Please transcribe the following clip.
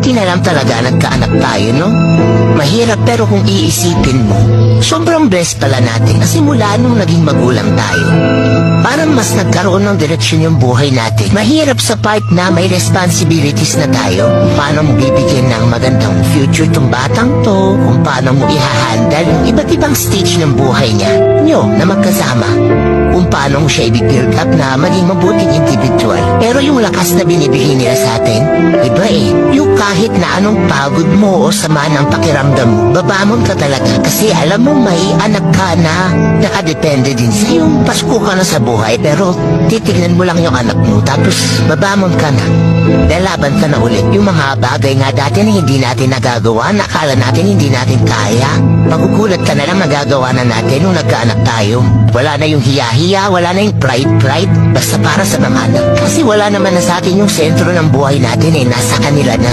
Buti na lang talaga nagkaanak tayo, no? Mahirap pero kung iisipin mo, sobrang blessed pala natin kasi mula nung naging magulang tayo. Parang mas nagkaroon ng direksyon yung buhay natin. Mahirap sa part na may responsibilities na tayo. Kung paano mo bibigyan ng magandang future tong batang to, kung paano mo ihahandle yung iba't ibang stage ng buhay niya, nyo na magkasama. Kung paano mo siya i-build up na maging mabuting individual. Pero yung lakas na binibigay nila sa atin, iba eh. Yung kahit na anong pagod mo o sama ng pakiramdam mo, babamon ka talaga. Kasi alam mo may anak ka na nakadepende din sa yung Pasko ka na sa buhay. Pero titignan mo lang yung anak mo, tapos babamon ka na. Lalaban ka na ulit. Yung mga bagay nga dati na hindi natin nagagawa, nakala natin hindi natin kaya. Magugulat ka na lang nagagawa na natin nung nagkaanak tayo. Wala na yung hiya-hiya, wala na yung pride, basta para sa mga anak. Kasi wala naman na sa atin yung sentro ng buhay natin eh, nasa kanila na.